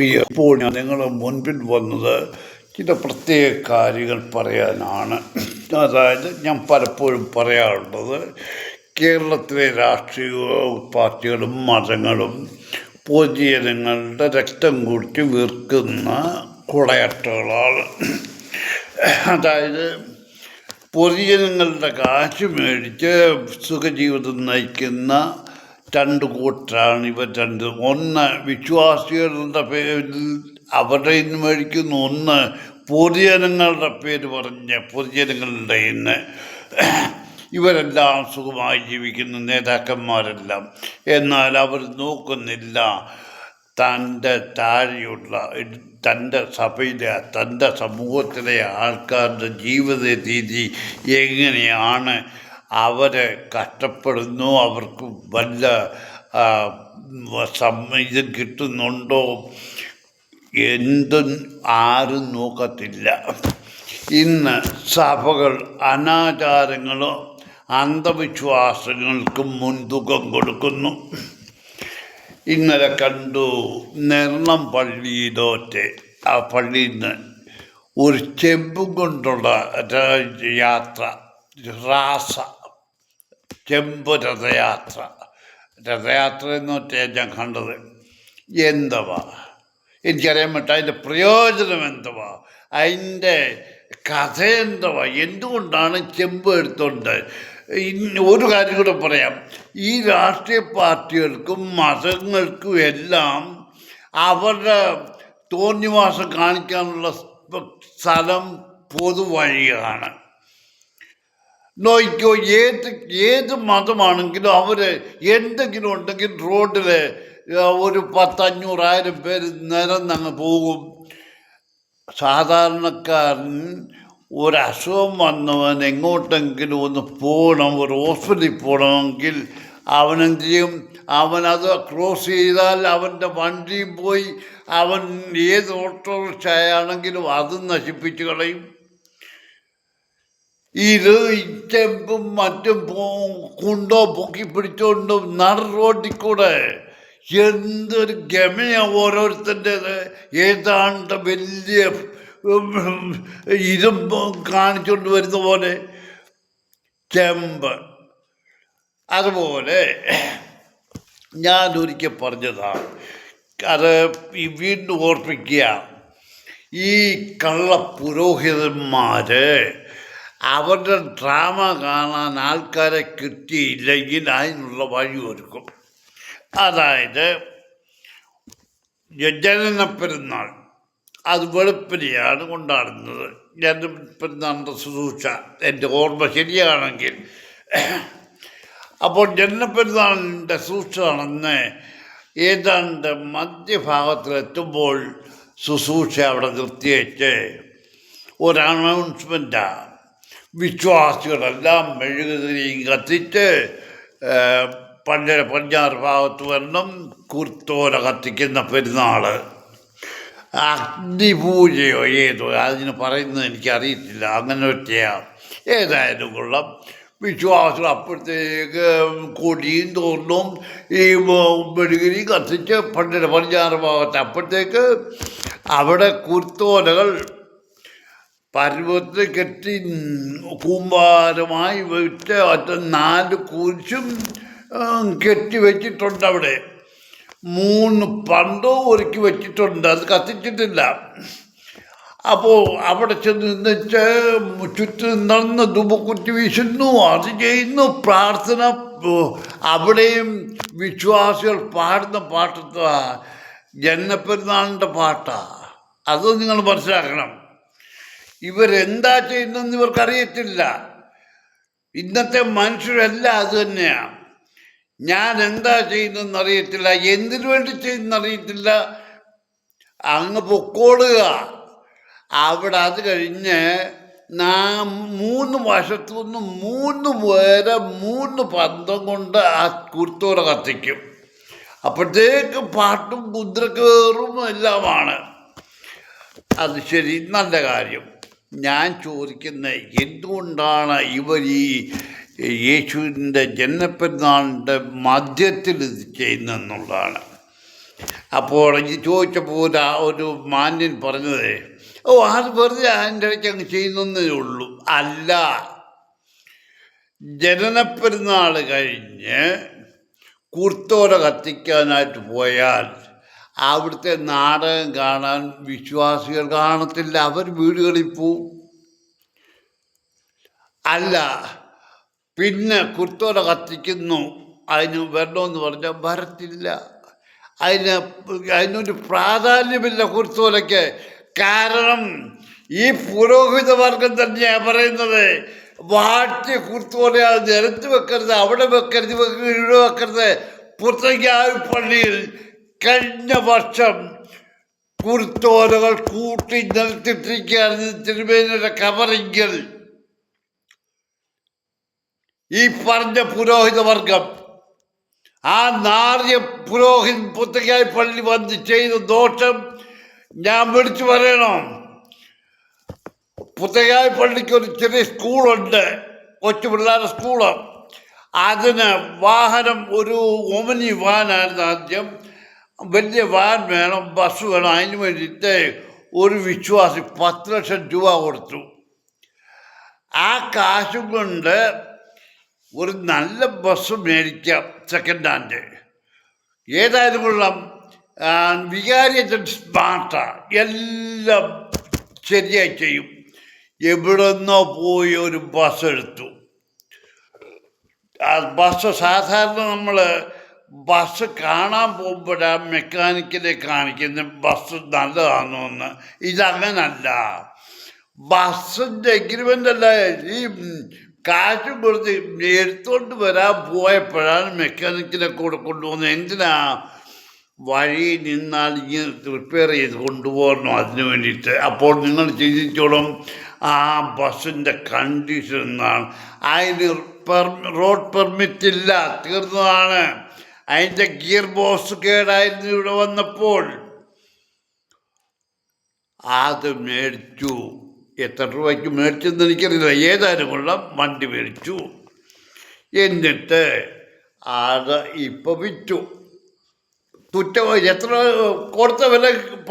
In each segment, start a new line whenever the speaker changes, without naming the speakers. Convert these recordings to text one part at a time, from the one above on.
ഇപ്പോൾ ഞാൻ നിങ്ങളുടെ മുൻപിൽ വന്നത് ചില പ്രത്യേക കാര്യങ്ങൾ പറയാനാണ്. അതായത് ഞാൻ പലപ്പോഴും പറയാറുള്ളത്, കേരളത്തിലെ രാഷ്ട്രീയ പാർട്ടികളും മതങ്ങളും പൊതുജനങ്ങളുടെ രക്തം കുടിച്ച് വീർക്കുന്ന കുടയട്ടകളാണ്. അതായത് പൊതുജനങ്ങളുടെ കാശ് മേടിച്ച് സുഖജീവിതം നയിക്കുന്ന രണ്ട് കൂട്ടരാണ് ഇവർ രണ്ട്. ഒന്ന് വിശ്വാസികളുടെ പേരിൽ അവരുടെ നിന്ന് മേടിക്കുന്നു, ഒന്ന് പൊതുജനങ്ങളുടെ പേര് പറഞ്ഞ് പൊതുജനങ്ങളുടെ ഇന്ന് ഇവരെല്ലാം സുഖമായി ജീവിക്കുന്ന നേതാക്കന്മാരെല്ലാം. എന്നാൽ അവർ നോക്കുന്നില്ല തൻ്റെ താഴെയുള്ള തൻ്റെ സഭയിലെ തൻ്റെ സമൂഹത്തിലെ ആൾക്കാരുടെ ജീവിത രീതി എങ്ങനെയാണ്, അവരെ കഷ്ടപ്പെടുന്നു, അവർക്ക് വല്ല ഇത് കിട്ടുന്നുണ്ടോ, എന്തും ആരും നോക്കത്തില്ല. ഇന്ന് സഭകൾ അനാചാരങ്ങളോ അന്ധവിശ്വാസങ്ങൾക്കും മുൻതൂക്കം കൊടുക്കുന്നു. ഇന്നലെ കണ്ടു നെർണം പള്ളിയിലോട്ട്, ആ പള്ളിയിൽ നിന്ന് ഒരു ചെമ്പും കൊണ്ടുള്ള യാത്ര, റാസ ചെമ്പ് രഥയാത്ര എന്നൊക്കെ ഞാൻ കണ്ടത്. എന്തുവാ എനിക്കറിയാൻ പറ്റും അതിൻ്റെ പ്രയോജനം എന്തുവാ, അതിൻ്റെ കഥ എന്തുവാ, എന്തുകൊണ്ടാണ് ചെമ്പ് എടുത്തുകൊണ്ട്. ഒരു കാര്യം കൂടെ പറയാം, ഈ രാഷ്ട്രീയ പാർട്ടികൾക്കും മതങ്ങൾക്കും എല്ലാം അവരുടെ തോന്നിവാസം കാണിക്കാനുള്ള സ്ഥലം പൊതുവഴിയാണ്. നോക്കിക്കോ, ഏത് മതമാണെങ്കിലും അവർ എന്തെങ്കിലും ഉണ്ടെങ്കിൽ റോഡിൽ ഒരു 500,000 പേര് നിരന്നങ്ങ് പോകും. സാധാരണക്കാരൻ ഒരസുഖം വന്നവൻ എങ്ങോട്ടെങ്കിലും ഒന്ന് പോകണം, ഒരു ഹോസ്പിറ്റലിൽ പോകണമെങ്കിൽ അവനെന്ത് ചെയ്യും, അവനത് ക്രോസ് ചെയ്താൽ അവൻ്റെ വണ്ടിയും പോയി, അവൻ ഏത് ഓട്ടോറിക്ഷയാണെങ്കിലും അത് നശിപ്പിച്ച് കളയും. ഇത് ചെമ്പും മറ്റും കൊണ്ടോ പൊക്കി പിടിച്ചോണ്ട് നട റോഡിൽ കൂടെ എന്തൊരു ഗമയാ ഓരോരുത്തൻ്റേത്. ഏതാണ്ട് വലിയ ഇതും കാണിച്ചുകൊണ്ട് വരുന്ന പോലെ ചെമ്പ്. അതുപോലെ ഞാനൊരിക്കൽ പറഞ്ഞതാണ്, അത് വീണ്ടും ഓർപ്പിക്കുക, ഈ കള്ള പുരോഹിതന്മാർ അവരുടെ ഡ്രാമ കാണാൻ ആൾക്കാരെ കിട്ടിയില്ലെങ്കിൽ അതിനുള്ള വഴി ഒരുക്കും. അതായത് ജനന പെരുന്നാൾ, അത് വെളുപ്പിനെയാണ് കൊണ്ടാടുന്നത്. ജനനപ്പെരുന്നാളിൻ്റെ ശുശ്രൂഷ എൻ്റെ ഓർമ്മ ശരിയാണെങ്കിൽ. അപ്പോൾ ജനനപ്പെരുന്നാളിൻ്റെ ശുശ്രൂഷ നടന്ന് ഏതാണ്ട് മധ്യഭാഗത്തിലെത്തുമ്പോൾ ശുശ്രൂഷ അവിടെ നിർത്തിയേച്ച് ഒരു അനൗൺസ്മെൻറ്റാണ്. വിശ്വാസികളെല്ലാം മെഴുകുതിരിയും കത്തിച്ച് പടിഞ്ഞാറ് ഭാഗത്ത് വരണം, കുർത്തോല കത്തിക്കുന്ന പെരുന്നാൾ, അഗ്നിപൂജയോ ഏതോ അതിന് പറയുന്നത് എനിക്കറിയത്തില്ല, അങ്ങനെ ഒറ്റയാണ്. ഏതായാലും കൊള്ളാം. വിശ്വാസികൾ അപ്പോഴത്തേക്ക് കൊടിയും തോന്നും ഈ മെഴുകുതിരി കത്തിച്ച് പടിഞ്ഞാറ് ഭാഗത്ത്, അപ്പോഴത്തേക്ക് അവിടെ കുർത്തോലകൾ പർവ്വതത്തിൽ കെട്ടി കൂമ്പാരമായി വെച്ച് അത് 4 കുരിശും കെട്ടി വെച്ചിട്ടുണ്ട്. അവിടെ 3 പണ്ടവും ഒരുക്കി വെച്ചിട്ടുണ്ട്, അത് കത്തിച്ചിട്ടില്ല. അപ്പോൾ അവിടെ ചെന്ന് നിന്നിട്ട് ചുറ്റും നടന്ന് ധൂപക്കുറ്റി വീശുന്നു, അത് ചെയ്യുന്നു, പ്രാർത്ഥന. അവിടെയും വിശ്വാസികൾ പാടുന്ന പാട്ടത്താ ജനനപ്പെരുന്നാളിൻ്റെ പാട്ടാണ്. അത് നിങ്ങൾ മനസ്സിലാക്കണം. ഇവരെന്താ ചെയ്യുന്നതെന്ന് ഇവർക്കറിയത്തില്ല. ഇന്നത്തെ മനുഷ്യരെല്ലാം അത് തന്നെയാണ്. ഞാൻ എന്താ ചെയ്യുന്നതെന്ന് അറിയത്തില്ല, എന്തിനു വേണ്ടി ചെയ്യുന്നറിയത്തില്ല, അങ്ങ് പൊക്കോടുക. അവിടെ അത് കഴിഞ്ഞ് 3 വശത്തു നിന്ന് 3 പേരെ 3 പന്തം കൊണ്ട് ആ കുർത്തോല കത്തിക്കും. അപ്പോഴത്തേക്ക് പാട്ടും കുതിരക്കേറും എല്ലാമാണ്. അത് ശരി, നല്ല കാര്യം. ഞാൻ ചോദിക്കുന്നത്, എന്തുകൊണ്ടാണ് ഇവർ ഈ യേശുവിൻ്റെ ജനനപ്പെരുന്നാളിൻ്റെ മധ്യത്തിൽ ഇത് ചെയ്യുന്നതെന്നുള്ളതാണ്. അപ്പോൾ ഇത് ചോദിച്ചപ്പോൾ ഒരു മാന്യൻ പറഞ്ഞത്, അത് വെറുതെ അതിൻ്റെ ഇടയ്ക്ക് അങ്ങ് ചെയ്യുന്നേ ഉള്ളൂ. അല്ല, ജനനപ്പെരുന്നാൾ കഴിഞ്ഞ് കുർത്തോല കത്തിക്കാനായിട്ട് പോയാൽ അവിടുത്തെ നാടകം കാണാൻ വിശ്വാസികൾ കാണത്തില്ല, അവർ വീടുകളിൽ പോവും. അല്ല, പിന്നെ കുർത്തോല കത്തിക്കുന്നു, അതിന് വരണമെന്ന് പറഞ്ഞാൽ വരത്തില്ല. അതിനൊരു പ്രാധാന്യമില്ല കുർത്തോലയ്ക്ക്. കാരണം ഈ പുരോഹിത വർഗം തന്നെയാണ് പറയുന്നത്, വാട്ടിയ കുർത്തോല നിരത്ത് വെക്കരുത്, അവിടെ വെക്കരുത്, ഇവിടെ വെക്കരുത്. പുത്തങ്കാവ് പള്ളിയിൽ കഴിഞ്ഞ വർഷം കുർത്തോലകൾ കൂട്ടി നിരത്തിട്ടിരിക്കുകയാണ് തിരുമേനിയുടെ കവറിങ്കൽ. ഈ പറഞ്ഞ പുരോഹിത വർഗം, ആ നാറിയ പുത്തങ്കാവ് പള്ളി വന്ന് ചെയ്ത ദോഷം ഞാൻ വിളിച്ചു പറയണം. പുത്തങ്കാവ് പള്ളിക്ക് ഒരു ചെറിയ സ്കൂളുണ്ട്, കൊച്ചു പിള്ളേരുടെ സ്കൂള്. അതിന് വാഹനം ഒരു ഒമിനി വാനായിരുന്നു ആദ്യം. വലിയ വാൻ വേണം, ബസ് വേണം. അതിന് വേണ്ടിയിട്ട് ഒരു വിശ്വാസി 10 ലക്ഷം രൂപ കൊടുത്തു. ആ കാശും കൊണ്ട് ഒരു നല്ല ബസ് മേടിക്കാം, സെക്കൻഡ് ഹാൻഡ്. ഏതായാലും കൊള്ളാം. വികാരിയച്ഛൻ സ്മാർട്ടാണ്, എല്ലാം ശരിയായി ചെയ്യും. എവിടെന്നോ പോയി ഒരു ബസ് എടുത്തു. ആ ബസ് സാധാരണ നമ്മൾ ബസ് കാണാൻ പോകുമ്പോഴാണ് മെക്കാനിക്കിനെ കാണിക്കുന്ന ബസ് നല്ലതാണോ എന്ന്. ഇതങ്ങനല്ല. ബസ്സിൻ്റെ എഗ്രിമെൻ്റ് അല്ല, ഈ കാശും കൊടുത്ത് എടുത്തുകൊണ്ട് വരാൻ പോയപ്പോഴാണ് മെക്കാനിക്കിനെ കൂടെ കൊണ്ടുപോകുന്നത്. എന്തിനാ? വഴി നിന്നാൽ ഇങ്ങനെ റിപ്പയർ ചെയ്ത് കൊണ്ടുപോകണം, അതിന് വേണ്ടിയിട്ട്. അപ്പോൾ നിങ്ങൾ ചിന്തിച്ചോളും ആ ബസ്സിൻ്റെ കണ്ടീഷൻ എന്നാണ്. അതിന് റോഡ് പെർമിറ്റ് ഇല്ല, തീർന്നതാണ്. അതിൻ്റെ ഗിയർ ബോക്സ് കേടായിരുന്നു ഇവിടെ വന്നപ്പോൾ. അത് മേടിച്ചു. എത്ര രൂപയ്ക്ക് മേടിച്ചെന്ന് എനിക്കറിയില്ല. ഏതായാലും കൊള്ളാം, വണ്ടി മേടിച്ചു. എന്നിട്ട് അത് ഇപ്പം വിറ്റു. എത്ര കൊടുത്ത വില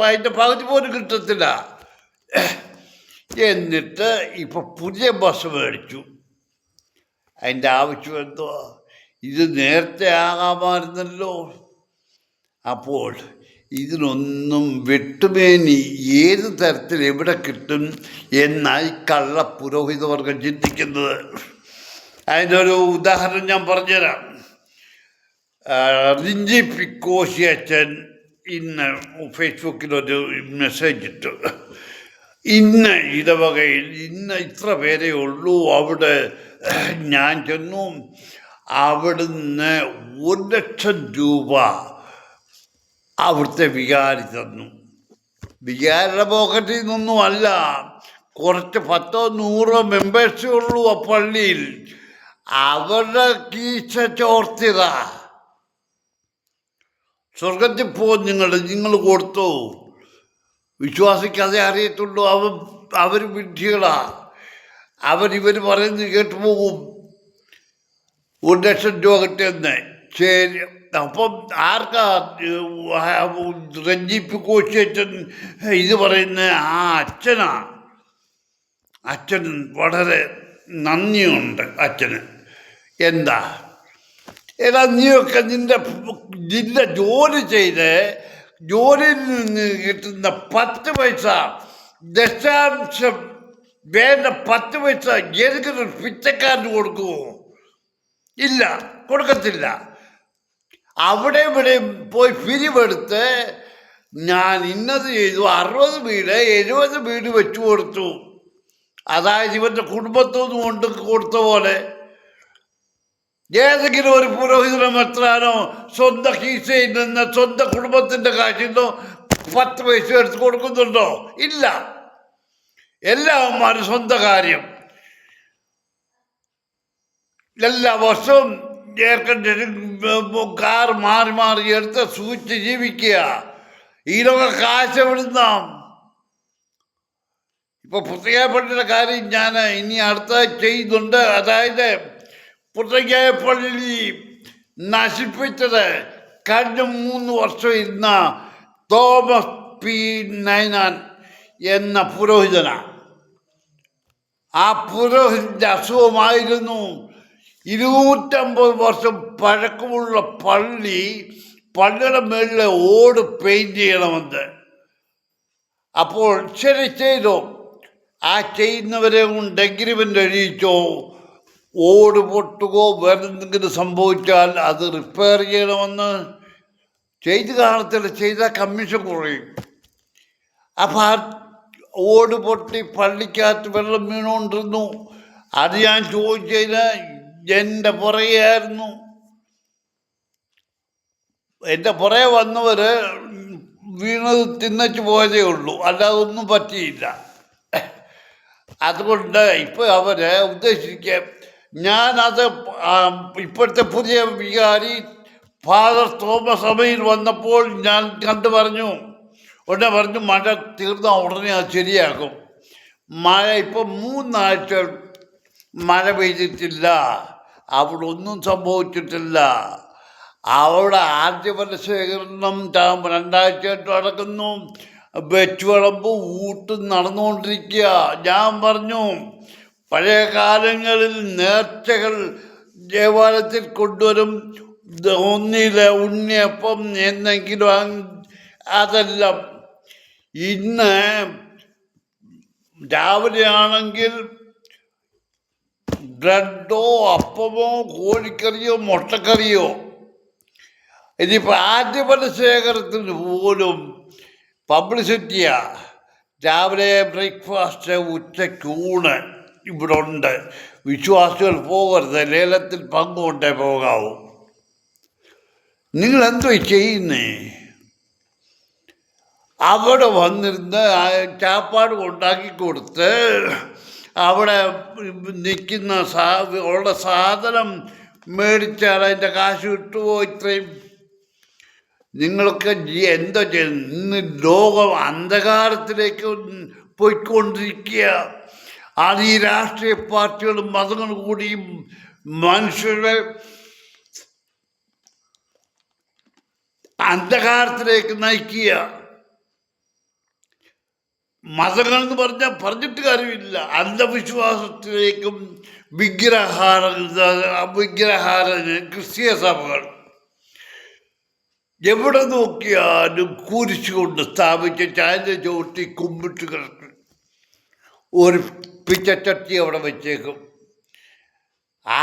അതിൻ്റെ പകുതി പോലും കിട്ടത്തില്ല. എന്നിട്ട് ഇപ്പം പുതിയ ബസ് മേടിച്ചു. അതിൻ്റെ ആവശ്യം എന്തോ? ഇത് നേരത്തെ ആകാമായിരുന്നല്ലോ. അപ്പോൾ ഇതിനൊന്നും വെട്ടുമേനി ഏത് തരത്തിൽ എവിടെ കിട്ടും എന്നായി കള്ള പുരോഹിതവർഗം ചിന്തിക്കുന്നത്. അതിനൊരു ഉദാഹരണം ഞാൻ പറഞ്ഞുതരാം. റിഞ്ചി പിക്കോശി അച്ഛൻ ഇന്ന് ഫേസ്ബുക്കിലൊരു മെസ്സേജ് ഇട്ടു. ഇന്ന ഇടവകയിൽ ഇത്ര പേരേ ഉള്ളൂ, അവിടെ ഞാൻ ചെന്നു. അവിടുന്ന് 1 ലക്ഷം രൂപ അവിടുത്തെ വികാരി തന്നു. വികാരിയുടെ പോക്കറ്റിൽ നിന്നൊന്നും അല്ല, കുറച്ച് 10-100 മെമ്പേഴ്സേ ഉള്ളൂ ആ പള്ളിയിൽ. അവരുടെ കീശ ചോർത്തിത. സ്വർഗത്തിൽ പോകും നിങ്ങൾ കൊടുത്തു. വിശ്വാസിക്കതേ അറിയത്തുള്ളൂ. അവർ വിഡ്ഢികളാ. ഇവർ പറയുന്നത് കേട്ടു പോകും. 1 ലക്ഷം രൂപ കിട്ടിയെന്ന്. ശരി, അപ്പം ആർക്കാ രഞ്ജിപ്പ് കോശി അച്ഛൻ ഇത് പറയുന്ന? ആ അച്ഛനാ. അച്ഛൻ വളരെ നന്ദിയുണ്ട് അച്ഛന്. എന്താ എടാ, നീയൊക്കെ നിന്റെ ജോലി ചെയ്ത് ജോലിയിൽ നിന്ന് കിട്ടുന്ന 10 പൈസ ദശാംശം വേണ്ട 10 പൈസ ഏതൊരു പിച്ചക്കാരന് കൊടുക്കുമോ? ഇല്ല, കൊടുക്കത്തില്ല. അവിടെ ഇവിടെ പോയി പിരിവെടുത്ത് ഞാൻ ഇന്നത് ചെയ്തു, 60 വീട് 70 വീട് വെച്ചു കൊടുത്തു. അതായത് ഇവൻ്റെ കുടുംബത്തൊന്നും കൊണ്ട് കൊടുത്ത പോലെ. ഏതെങ്കിലും ഒരു പുരോഹിതനോ മെത്രാനോ സ്വന്തം കീശയിൽ നിന്ന് സ്വന്തം കുടുംബത്തിൻ്റെ കാശിൽ നിന്നോ 10 പൈസ എടുത്ത് കൊടുക്കുന്നുണ്ടോ? ഇല്ല. എല്ലാവന്മാരും സ്വന്തം കാര്യം. എല്ലാ വർഷവും എയർ കണ്ടീഷനിങ് കാർ മാറി മാറി എടുത്ത് സൂക്ഷിച്ച് ജീവിക്കുക. ഇതിലൊക്കെ കാശ് എവിടുന്ന? ഇപ്പോൾ പുത്തങ്കായപ്പള്ളിയുടെ കാര്യം ഞാൻ ഇനി അടുത്ത ചെയ്യുന്നുണ്ട്. അതായത് പുത്തങ്കായപ്പള്ളി നശിപ്പിച്ചത് കഴിഞ്ഞ 3 വർഷം ഇരുന്ന തോമസ് പി നൈനാൻ എന്ന പുരോഹിതനാണ്. ആ പുരോഹിതന്റെ അസുഖമായിരുന്നു 250 വർഷം പഴക്കമുള്ള പള്ളിയുടെ മേളിലെ ഓട് പെയിന്റ് ചെയ്യണമെന്ന്. അപ്പോൾ ശരി ചെയ്തോ, ആ ചെയ്യുന്നവരെ കൊണ്ട് എഗ്രിമെൻ്റ് എഴുതിച്ചോ, ഓട് പൊട്ടുകയോ വേറെ എന്തെങ്കിലും സംഭവിച്ചാൽ അത് റിപ്പയർ ചെയ്യണമെന്ന്. ചെയ്ത് കാണത്തില്ല, ചെയ്താൽ കമ്മീഷൻ കുറയും. അപ്പം ആ ഓട് പൊട്ടി പള്ളിക്കകത്ത് വെള്ളം വീണുകൊണ്ടിരുന്നു. അത് ഞാൻ ചോദിച്ചതിന് എൻ്റെ പുറകെയായിരുന്നു. എൻ്റെ പുറകെ വന്നവർ വീണത് തിന്നച്ച് പോയതേ ഉള്ളൂ, അല്ലാതെ ഒന്നും പറ്റിയില്ല. അതുകൊണ്ട് ഇപ്പോൾ അവരെ ഉദ്ദേശിക്കുക, ഞാനത് ഇപ്പോഴത്തെ പുതിയ വികാരി ഫാദർ തോമസ് അമയിൽ വന്നപ്പോൾ ഞാൻ കണ്ടു പറഞ്ഞു. ഉടനെ പറഞ്ഞു മഴ തീർന്ന ഉടനെ അത് ശരിയാക്കും. മഴ ഇപ്പം 3 ആഴ്ച മഴ പെയ്തിട്ടില്ല, അവിടെ ഒന്നും സംഭവിച്ചിട്ടില്ല. അവിടെ ആദ്യഫല ശേഖരണം 2 ആഴ്ചയായിട്ട് നടക്കുന്നു. വെച്ചുവിളമ്പ് ഊട്ടും നടന്നുകൊണ്ടിരിക്കുക. ഞാൻ പറഞ്ഞു, പഴയ കാലങ്ങളിൽ നേർച്ചകൾ ദേവാലയത്തിൽ കൊണ്ടുവരും, ഒന്നിലെ ഉണ്ണിയപ്പം എന്നെങ്കിലും, അതെല്ലാം ഇന്ന് രാവിലെ ആണെങ്കിൽ ബ്രെഡോ അപ്പമോ കോഴിക്കറിയോ മുട്ടക്കറിയോ. ഇനിയിപ്പോൾ ആദ്യഫല ശേഖരത്തിന് പോലും പബ്ലിസിറ്റിയാ. രാവിലെ ബ്രേക്ക്ഫാസ്റ്റ്, ഉച്ചയ്ക്ക് ഊണ് ഇവിടെ ഉണ്ട്. വിശ്വാസികൾ പോകരുത്, ലേലത്തിൽ പങ്കുകൊണ്ടേ പോകാവൂ. നിങ്ങളെന്തോ ചെയ്യുന്നേ? അവിടെ വന്നിരുന്ന് ചാപ്പാട് ഉണ്ടാക്കി കൊടുത്ത് അവിടെ നിൽക്കുന്ന ഉള്ള സാധനം മേടിച്ചാൽ അതിൻ്റെ കാശ് കിട്ടുമോ? ഇത്രയും നിങ്ങളൊക്കെ എന്തോ ചെയ്യുന്നു? ഇന്ന് ലോകം അന്ധകാരത്തിലേക്ക് പോയിക്കൊണ്ടിരിക്കുക. അത് ഈ രാഷ്ട്രീയ പാർട്ടികളും മതങ്ങളും കൂടി മനുഷ്യരുടെ അന്ധകാരത്തിലേക്ക് നയിക്കുക. മതങ്ങൾ എന്ന് പറഞ്ഞിട്ട് കാര്യമില്ല. അന്ധവിശ്വാസത്തിലേക്കും വിഗ്രഹാര ക്രിസ്തീയ സഭകൾ എവിടെ നോക്കിയാലും കുരിശ് കൊണ്ട് സ്ഥാപിച്ച് ചായൻ്റെ ചവിട്ടി കുമ്പിട്ട് കിടക്കും. ഒരു പിച്ചച്ചട്ടി അവിടെ വെച്ചേക്കും.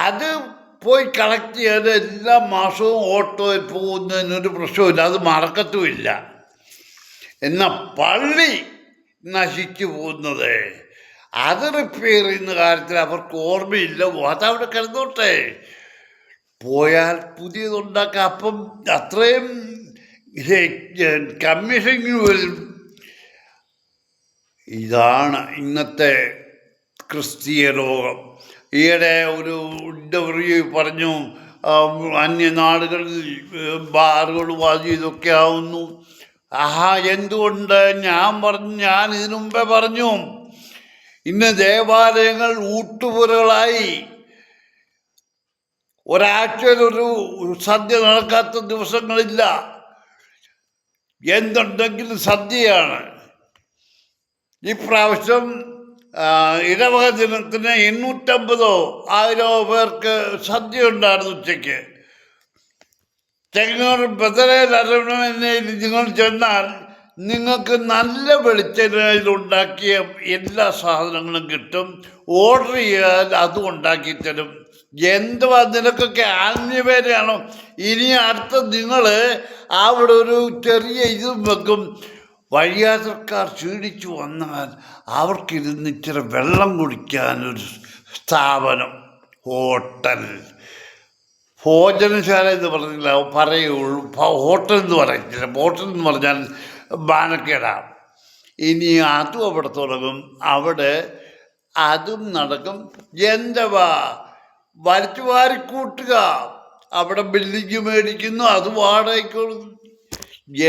അത് പോയി കളക്ട് ചെയ്യാൻ എല്ലാ മാസവും ഓട്ടോയിൽ പോകുന്നതിനൊരു പ്രശ്നമില്ല, അത് മറക്കത്തുമില്ല. എന്നാൽ പള്ളി നശിച്ചു പോകുന്നത്, അത് റിപ്പയർ ചെയ്യുന്ന കാര്യത്തിൽ അവർക്ക് ഓർമ്മയില്ല. അതവിടെ കിടന്നോട്ടെ, പോയാൽ പുതിയതുണ്ടാക്കാം. അപ്പം അത്രയും കമ്മീഷനിങ് വരും. ഇതാണ് ഇന്നത്തെ ക്രിസ്തീയ ലോകം. ഈയിടെ ഒരു ഇൻ്റർവ്യൂ പറഞ്ഞു, അന്യനാടുകളിൽ ബാറുകളും അത് ഇതൊക്കെ ആവുന്നു. എന്തുകൊണ്ട്? ഞാൻ ഇതിനു മുമ്പേ പറഞ്ഞു, ഇന്ന് ദേവാലയങ്ങൾ ഊട്ടുപുരകളായി. ഒരാഴ്ചയിലൊരു സദ്യ നടക്കാത്ത ദിവസങ്ങളില്ല. എന്തുണ്ടെങ്കിലും സദ്യയാണ്. ഇപ്രാവശ്യം ഇടവക ദിനത്തിന് 850-1000 പേർക്ക് സദ്യ ഉണ്ടായിരുന്നു ഉച്ചയ്ക്ക്. ചെങ്ങന്നൂർ ബദലേൽ അരവണമെന്നതിൽ നിങ്ങൾ ചെന്നാൽ നിങ്ങൾക്ക് നല്ല വെളിച്ചെണ്ണയിലുണ്ടാക്കിയ എല്ലാ സാധനങ്ങളും കിട്ടും. ഓർഡർ ചെയ്യാൻ അതും ഉണ്ടാക്കിത്തരും. എന്തുവാ നിനക്കൊക്കെ ആത്മീയപേരാണോ? ഇനി അടുത്ത നിങ്ങൾ അവിടെ ഒരു ചെറിയ ഇതും വെക്കും. വഴിയാത്രക്കാർ ക്ഷീണിച്ചു വന്നാൽ അവർക്കിരുന്ന് ഇച്ചിരി വെള്ളം കുടിക്കാനൊരു സ്ഥാപനം, ഹോട്ടൽ, ഭോജനശാല എന്ന് പറയുള്ളൂ. ഹോട്ടൽ എന്ന് പറയത്തില്ല. ഹോട്ടൽ എന്ന് പറഞ്ഞാൽ ബാനക്കേടാണ്. ഇനി അതും അവിടെ തുടങ്ങും. അവിടെ അതും നടക്കും. എന്തുവാ വലിച്ചു വാരിക്കൂട്ടുക. അവിടെ ബിൽഡിങ് മേടിക്കുന്നു, അത് വാടകയ്ക്ക്.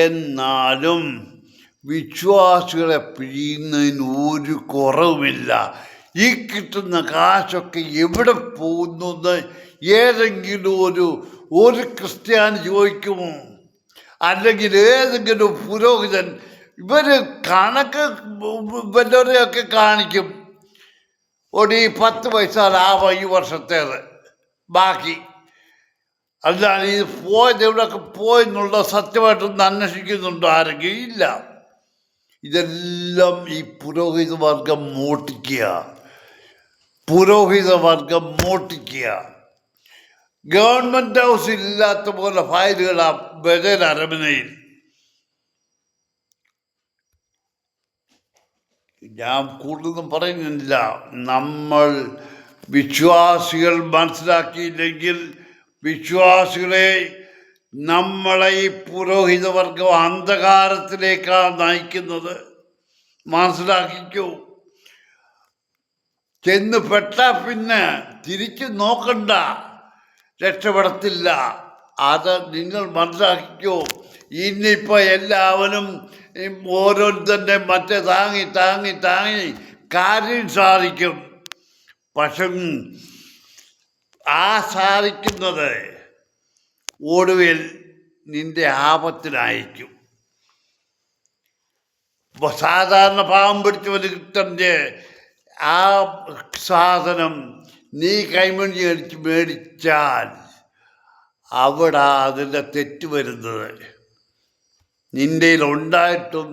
എന്നാലും വിശ്വാസികളെ പിഴിയുന്നതിന് ഒരു കുറവുമില്ല. ഈ കിട്ടുന്ന കാശൊക്കെ എവിടെ പോകുന്നു? ഏതെങ്കിലും ഒരു ക്രിസ്ത്യാനി ചോദിക്കുമോ? അല്ലെങ്കിൽ ഏതെങ്കിലും പുരോഹിതൻ ഇവർ കണക്ക് വല്ലവരെയൊക്കെ കാണിക്കും. ഒരു 10 പൈസ ലാഭം ഈ വർഷത്തേത് ബാക്കി. അല്ലാതെ ഇത് പോയത് എവിടെയൊക്കെ പോയെന്നുള്ള സത്യമായിട്ടൊന്ന് അന്വേഷിക്കുന്നുണ്ടോ ആരെങ്കിലും? ഇല്ല. ഇതെല്ലാം ഈ പുരോഹിതവർഗം മോട്ടിക്കുക. ഗവൺമെൻറ് ഹൗസ് ഇല്ലാത്ത പോലെ ഫയലുകൾ ആ ബദൽ അരമനയിൽ. ഞാൻ കൂടുതലൊന്നും പറയുന്നില്ല. നമ്മൾ വിശ്വാസികൾ മനസ്സിലാക്കിയില്ലെങ്കിൽ വിശ്വാസികളെ നമ്മളെ ഈ പുരോഹിതവർഗം അന്ധകാരത്തിലേക്കാണ് നയിക്കുന്നത്. മനസ്സിലാക്കിക്കോ. ചെന്ന് പെട്ടാൽ പിന്നെ തിരിച്ചു നോക്കണ്ട, രക്ഷപ്പെടത്തില്ല. അത് നിങ്ങൾ മനസ്സിലാക്കിക്കോ. ഇന്നിപ്പോൾ എല്ലാവരും ഓരോരുത്തരുടെ മറ്റേ താങ്ങി കാര്യം സാധിക്കും. പക്ഷെ ആ സാധിക്കുന്നത് ഒടുവിൽ നിന്റെ ആപത്തിനായിരിക്കും. സാധാരണ പാവം പിടിച്ച ഒരുത്തൻ്റെ ആ സാധനം നീ കൈമണി അടിച്ച് മേടിച്ചാൽ അവിടെ അതിൻ്റെ തെറ്റ് വരുന്നത്. നിൻ്റെ ഉണ്ടായിട്ടും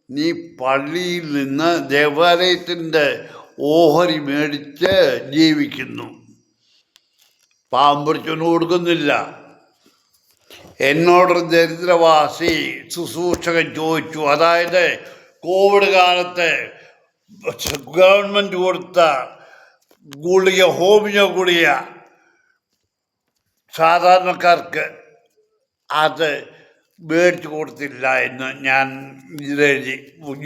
നീ പള്ളിയിൽ നിന്ന് ദേവാലയത്തിൻ്റെ ഓഹരി മേടിച്ച് ജീവിക്കുന്നു. പാവം പിടിച്ചൊന്നും കൊടുക്കുന്നില്ല. എന്നോടൊരു ദരിദ്രവാസി ശുശ്രൂഷകൻ ചോദിച്ചു, അതായത് കോവിഡ് കാലത്ത് ഗവൺമെൻറ് കൊടുത്ത ഗുളിക, ഹോമിയോ ഗുളിക സാധാരണക്കാർക്ക് അത് മേടിച്ചു കൊടുത്തില്ല എന്ന് ഞാൻ ഇതെഴുതി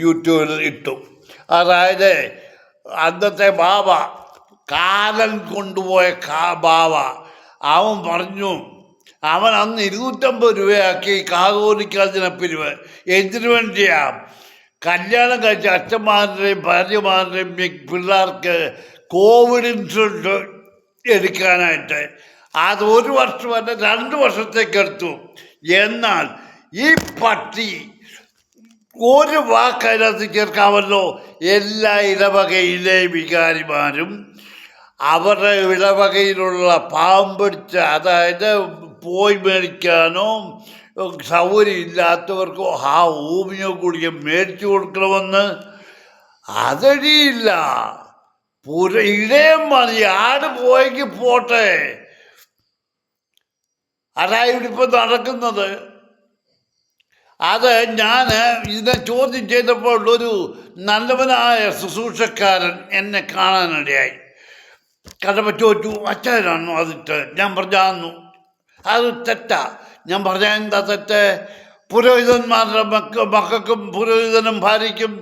യൂട്യൂബിൽ ഇട്ടു. അതായത് അന്നത്തെ ബാബ, കാലൻ കൊണ്ടുപോയ ബാബ, അവൻ പറഞ്ഞു അവൻ അന്ന് 250 രൂപയാക്കി കാതോലിക്കാതിനെ പിരിവ്. എന്തിനു വേണ്ടിയാ? കല്യാണം കഴിച്ച അച്ഛന്മാരുടെയും ഭാര്യമാരുടെയും പിള്ളേർക്ക് കോവിഡ് ഇൻഷുറൻസ് എടുക്കാനായിട്ട്. അത് 1 വർഷമല്ല 2 വർഷത്തേക്ക് എടുത്തു. എന്നാൽ ഈ പട്ടി ഒരു വാക്കതിനകത്ത് ചേർക്കാമല്ലോ. എല്ലാ ഇടവകയിലെ വികാരിമാരും അവരുടെ ഇടവകയിലുള്ള പാവം പിടിച്ച, അതായത് പോയി മേടിക്കാനോ സൗകര്യം ഇല്ലാത്തവർക്കോ ആ ഹോമിയോ ഗുളിക മേടിച്ചു കൊടുക്കണമെന്ന് അതടിയില്ല. ഇടയം മതി, ആട് പോയെങ്കിൽ പോട്ടെ. അതായത് ഇപ്പം നടക്കുന്നത്. അത് ഞാൻ ഇതിനെ ചോദ്യം ചെയ്തപ്പോൾ ഒരു നല്ലവനായ ശുശ്രൂഷക്കാരൻ എന്നെ കാണാനിടയായി. കണ്ടപ്പോൾ ചോദിച്ചു, അച്ഛനാണോ അതിട്ട്? ഞാൻ പറഞ്ഞാന്നു അത് തെറ്റാ. ഞാൻ പറഞ്ഞാൽ എന്താ തെറ്റ്? പുരോഹിതന്മാരുടെ മക്കൾക്കും പുരോഹിതനും ഭാര്യയ്ക്കും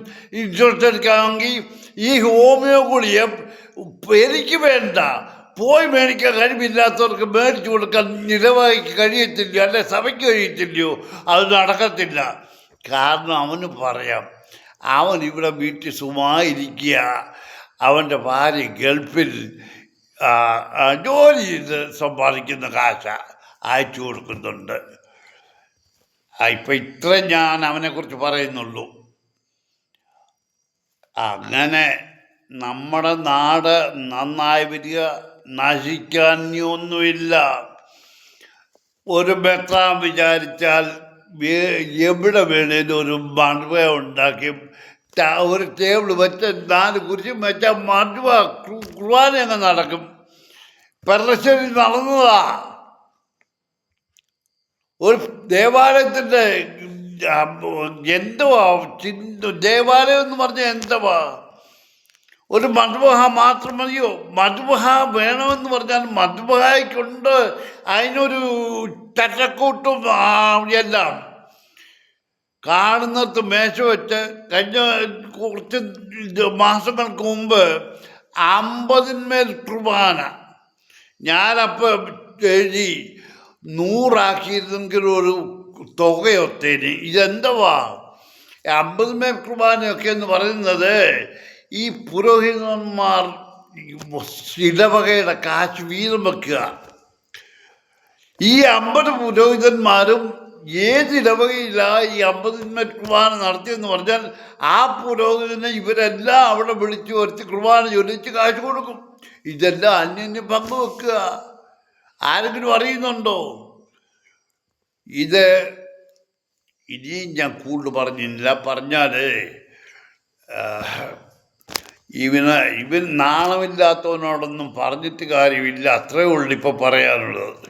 ഇൻഷുറൻസ് എടുക്കാമെങ്കിൽ ഈ ഹോമിയോ ഗുളിക എനിക്ക് വേണ്ട, പോയി മേടിക്കാൻ കഴിവില്ലാത്തവർക്ക് മേടിച്ചു കൊടുക്കാൻ നിലവായിക്ക് കഴിയത്തില്ലയോ, അല്ലെ സഭയ്ക്ക് കഴിയത്തില്ലയോ? അത് നടക്കത്തില്ല. കാരണം അവന് പറയാം, അവൻ ഇവിടെ വീട്ടിൽ സുഖമായിരിക്കുക, അവൻ്റെ ഭാര്യ ഗൾഫിൽ ജോലി ചെയ്ത് സമ്പാദിക്കുന്ന കാശ അയച്ചു കൊടുക്കുന്നുണ്ട്. ഇപ്പം ഇത്ര ഞാൻ അവനെക്കുറിച്ച് പറയുന്നുള്ളൂ. അങ്ങനെ നമ്മുടെ നാട് നന്നായി വരിക, നശിക്കാൻ ഒന്നുമില്ല. ഒരു മെത്രാൻ വിചാരിച്ചാൽ എവിടെ വേണേലും ഒരു മണ്ഡപ ഉണ്ടാക്കി ഒരു ടേബിൾ വെച്ച് 4 കുരിശും വെച്ചാൽ മണ്ഡപ കുർബാന അങ്ങ് നടക്കും. പെരശ്ശേരി നടന്നതാ. ഒരു ദേവാലയത്തിൻ്റെ എന്തുവാ ദേവാലയം എന്ന് പറഞ്ഞാൽ എന്തുവാ? ഒരു മധുബഹ മാത്രം മതിയോ? മധുബഹ വേണമെന്ന് പറഞ്ഞാൽ മധുബഹയ്ക്കുണ്ട് അതിനൊരു ചട്ടക്കൂട്ടും എല്ലാം. കാണുന്നിടത്ത് മേശ വെച്ച് കഴിഞ്ഞ കുറച്ച് മാസങ്ങൾക്ക് മുമ്പ് 50-മേൽ കുർബാന. ഞാനപ്പോൾ എഴുതി 100 ഒരു തുകയൊത്തേന്. ഇതെന്തുവാ 50-മേൽ കുർബാനയൊക്കെ എന്ന് പറയുന്നത്? ഈ പുരോഹിതന്മാർ ഇടവകയുടെ കാശ് വീതം വെക്കുക. ഈ 50 പുരോഹിതന്മാരും ഏത് ഇടവകയിലാണ് ഈ 50 കുർബാന നടത്തിയെന്ന് പറഞ്ഞാൽ ആ പുരോഹിതനെ ഇവരെല്ലാം അവിടെ വിളിച്ചു വരുത്തി കുർബാന ചൊല്ലിച്ച് കാശ് കൊടുക്കും. ഇതെല്ലാം അന്യന് പങ്കുവെക്കുക. ആരെങ്കിലും അറിയുന്നുണ്ടോ? ഇത് ഇനിയും ഞാൻ കൂടുതൽ പറഞ്ഞില്ല. പറഞ്ഞാൽ ഇവൻ നാണമില്ലാത്തവനോടൊന്നും പറഞ്ഞിട്ട് കാര്യമില്ല. അത്രേ ഉള്ളൂ ഇപ്പോൾ പറയാനുള്ളത്.